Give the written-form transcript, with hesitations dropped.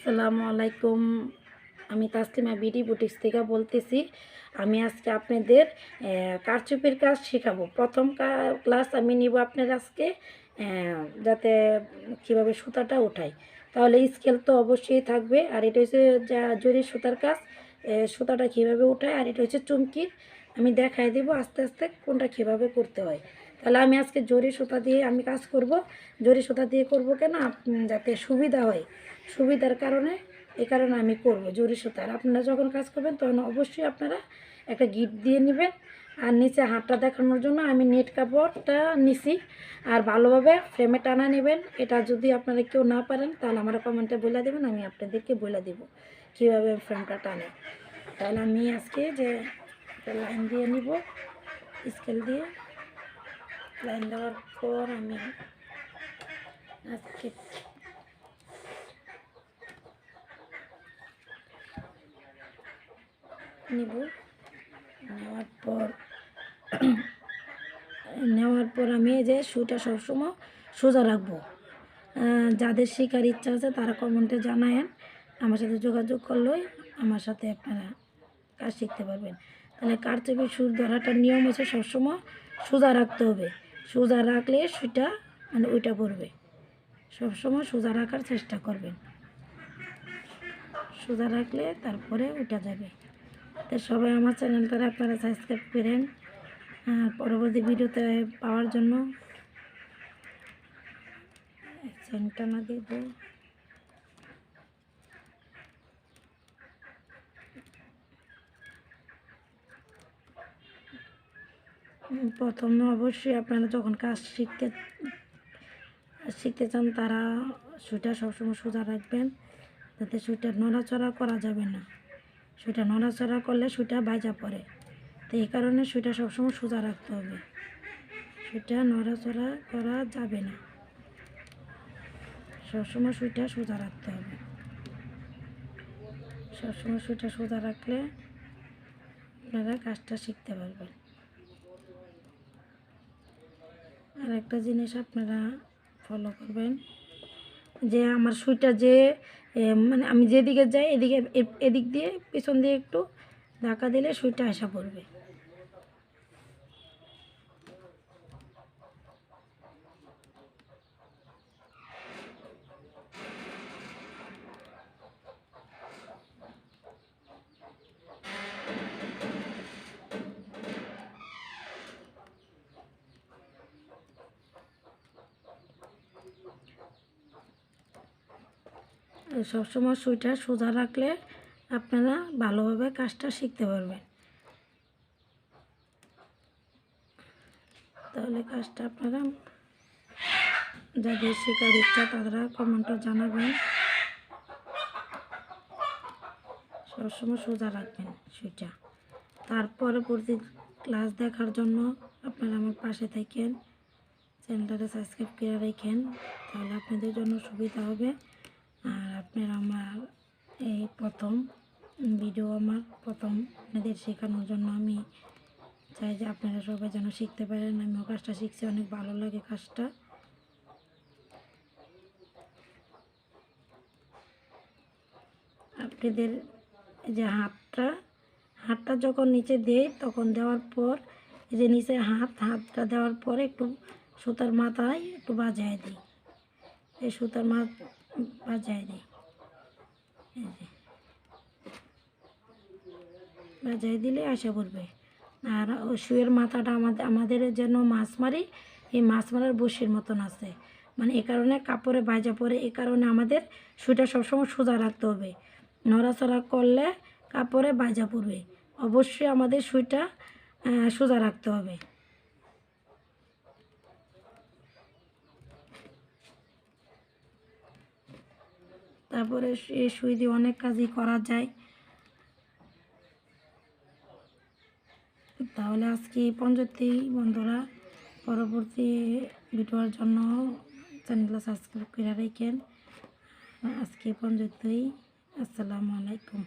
আসসালামু আলাইকুম। আমি তাসলিমা বিডি বুটিক্স থেকে বলতেছি। আমি আজকে আপনাদের কারচুপির কাজ শেখাবো। প্রথম ক্লাস আমি নিব আপনার আজকে, যাতে কীভাবে সুতাটা ওঠাই। তাহলে স্কেল তো অবশ্যই থাকবে। আর এটা হচ্ছে যা জরি সুতার কাজ, সুতাটা কীভাবে উঠায়। আর এটা হচ্ছে চুমকি। আমি দেখাই দেবো আস্তে আস্তে কোনটা কীভাবে করতে হয়। তাহলে আমি আজকে জরি সুতা দিয়ে আমি কাজ করব। জরি সুতা দিয়ে করব কেন, যাতে সুবিধা হয়। সুবিধার কারণে, এই কারণে আমি করব জরি সুতার। আপনারা যখন কাজ করবেন তখন অবশ্যই আপনারা একটা গিট দিয়ে নেবেন। আর নিচে হাতটা দেখানোর জন্য আমি নেট কাপড়টা নিছি। আর ভালোভাবে ফ্রেমে টানা নেবেন। এটা যদি আপনারা কেউ না পারেন তাহলে আমার কমেন্টে বলে দেবেন, আমি আপনাদেরকে বলে দেব কীভাবে ফ্রেমটা টানে। তাহলে আমি আজকে যে লাইন দিয়ে নিব, স্কেল দিয়ে লাইন দেওয়ার পর আমি আজকে নিব। নেওয়ার পর আমি এই যে সুইটা সবসময় সোজা রাখবো। যাদের শেখার ইচ্ছা আছে তারা কমেন্টে জানায়েন, আমার সাথে যোগাযোগ করলেই আমার সাথে আপনারা কাজ শিখতে পারবেন। তাহলে কারচুপির সুর ধরাটার নিয়ম হচ্ছে সবসময় সোজা রাখতে হবে। সোজা রাখলে সুইটা ওইটা পড়বে। সবসময় সোজা রাখার চেষ্টা করবেন। সোজা রাখলে তারপরে ওইটা যাবে। তো সবাই আমার চ্যানেলটা আপনারা সাবস্ক্রাইব করেন পরবর্তী ভিডিওতে পাওয়ার জন্য। চেনটা না দিব, প্রথমে অবশ্যই আপনারা যখন কাজ শিখতে চান তারা সুইটা সবসময় সোজা রাখবেন, যাতে সুইটা নড়াচড়া করা যাবে না। সুইটা নড়াচড়া করলে সুইটা বাইজা পড়ে। তো এই কারণে সুইটা সবসময় সোজা রাখতে হবে। সুইটা নড়াচড়া করা যাবে না, সবসময় সুইটা সোজা রাখতে হবে। সবসময় সুইটা সোজা রাখলে আপনারা কাজটা শিখতে পারবেন। আর একটা জিনিস আপনারা ফলো করবেন, যে আমার সুইটা যে আমি যেদিকে যাই এদিক দিয়ে পিছন দিয়ে একটু ধাক্কা দিলে সুইটা আসা পড়বে। সবসময় সুইটা সোজা রাখলে আপনারা ভালোভাবে কাজটা শিখতে পারবেন। তাহলে কাজটা আপনারা যাদের শেখার ইচ্ছা তারা কমেন্টে জানাবেন। সবসময় সোজা রাখবেন সুইটা। তারপরে পরবর্তী ক্লাস দেখার জন্য আপনারা আমার পাশে থাকেন, চ্যানেলটা সাবস্ক্রাইব করে রাখেন, তাহলে আপনাদের জন্য সুবিধা হবে। আর আপনারা আমার এই প্রথম ভিডিও, আমার প্রথম আপনাদের শেখানোর জন্য আমি চাই যে আপনারা সবাই যেন শিখতে পারেন। আমিও কাজটা শিখছি, অনেক ভালো লাগে কাজটা। আপনাদের যে হাতটা যখন নিচে দেয় তখন দেওয়ার পর এই যে নিচে হাতটা দেওয়ার পরে একটু সুতার মাথায় একটু বাজায় দিই। এই সুতার বাজায় দিই, এই যে বাজায় দিলে আসা পড়বে। আর শুয়ের মাথাটা আমাদের যেন মাছ মারি, এই মাছ মারার বসির মতন আছে, এ কারণে কাপড়ে বাজা পড়ে। এই কারণে আমাদের সুইটা সবসময় সোজা রাখতে হবে। নড়াচড়া করলে কাপড়ে বাজা পড়বে। অবশ্যই আমাদের সুইটা সোজা রাখতে হবে। তারপরে এই সুই দিয়ে অনেক কাজই করা যায়। তাহলে আজকে এই পর্যন্তই বন্ধুরা। পরবর্তী ভিডিওর জন্য চ্যানেলটা সাবস্ক্রাইব করে রাখেন। আজকে পর্যন্তই। আসসালামু আলাইকুম।